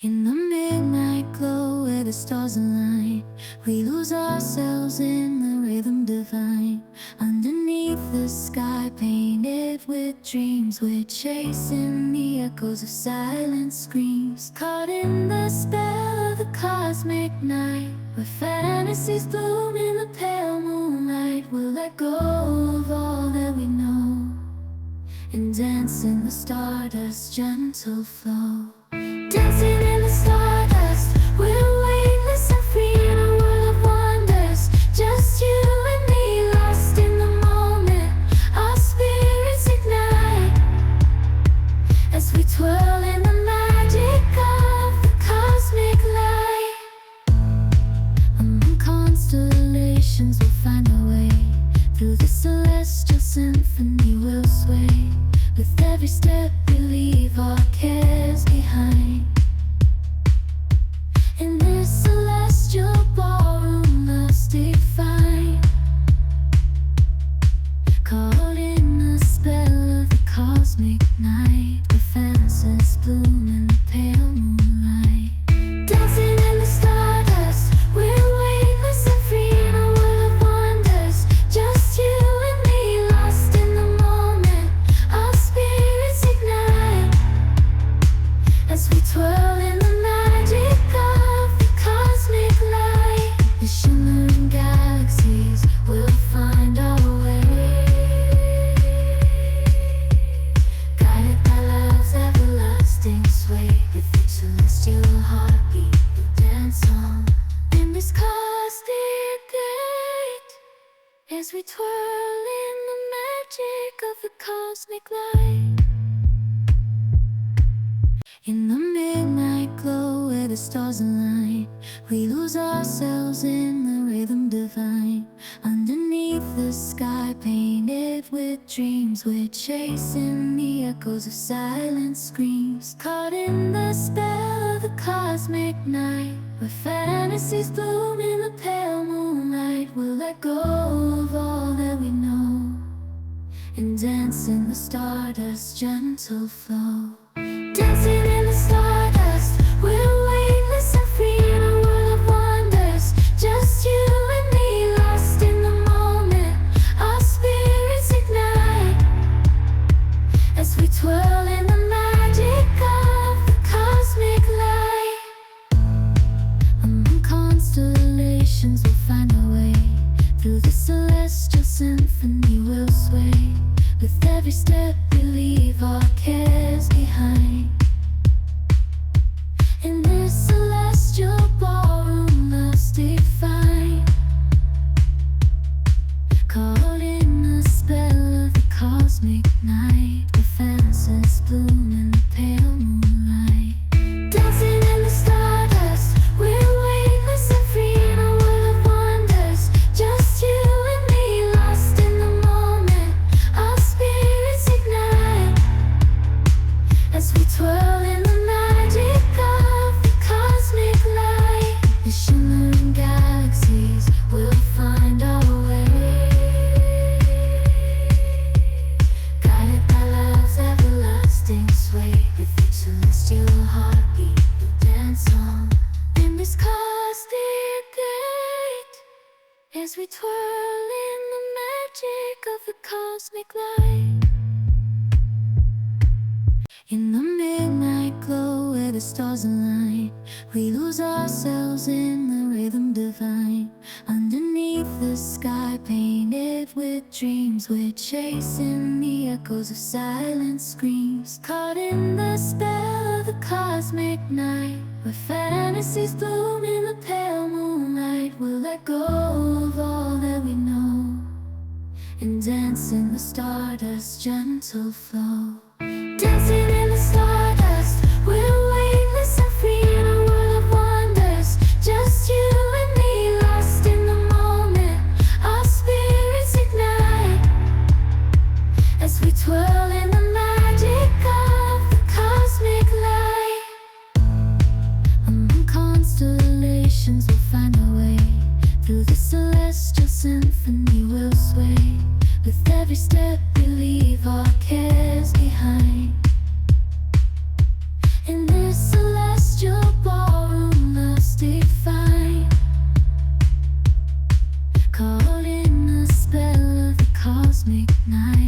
In the midnight glow where the stars align, we lose ourselves in the rhythm divine. Underneath the sky painted with dreams, we're chasing the echoes of silent screams. Caught in the spell of the cosmic night, where fantasies bloom in the pale moonlight. We'll let go of all that we know and dance in the stardust's gentle flow. Dancing in the stardust, we're weightless and free in a world of wonders. Just you and me, lost in the moment. Our spirits ignite as we twirl in the magic of the cosmic light. Among constellations we'll find our way. Through the celestial symphony we'll sway. With every step we leave our cares behind. In this celestial ballroom, love's defined. Caught in the spell of the cosmic night, where fantasies bloom in the pale moonlight. Dancing in the stardust, we're weightless and free in a world of wonders. Just you and me, lost in the moment. Our spirits ignite as we twirl in the magic of the cosmic light. The shimmering galaxies will find our way, guided by love's everlasting sway. With each celestial heartbeat we dance on in this cosmic gate, as we twirl in the magic of the cosmic light. In the midnight glow where the stars align, we lose ourselves in the rhythm divine. Underneath the sky painted with dreams, we're chasing the echoes of silent screams. Caught in the spell of the cosmic night, where fantasies bloom in the pale moonlight. We'll let go of all that we know and dance in the stardust's gentle flow. Dancing in the stardust, we're weightless and free in a world of wonders. Just you and me, lost in the moment. Our spirits ignite as we twirl in the magic of the cosmic light. Among constellations we'll find our way. Through the celestial symphony we'll sway. With every step we leave our cares behind. In this celestial ballroom, love's defined. Caught in the spell of the cosmic night, where fantasies bloom in the pale moonlight. Dancing in the stardust, we're weightless and free in a world of wonders. Just you and me, lost in the moment. Our spirits ignite as we twirl in the magic of the cosmic light. The shimmering galaxies will find our way, guided by love's everlasting sway. With each celestial heartbeat we'll dance on in this cosmic gate, as we twirl in the magic of the cosmic light. In the midnight glow where the stars align, we lose ourselves in the rhythm divine. Underneath the sky painted with dreams, we're chasing the echoes of silent screams. Caught in the spell of the cosmic night, where fantasies bloom in the pale moonlight. We'll let go of all that we know and dance in the stardust's gentle flow. Dancing in the stardust, we're weightless and free in a world of wonders. Just you and me, lost in the moment. Our spirits ignite as we twirl in the magic of the cosmic light. Among constellations we'll find our way. Through the celestial symphony we'll sway. With every step we leave our cares behind. In this celestial cosmic night.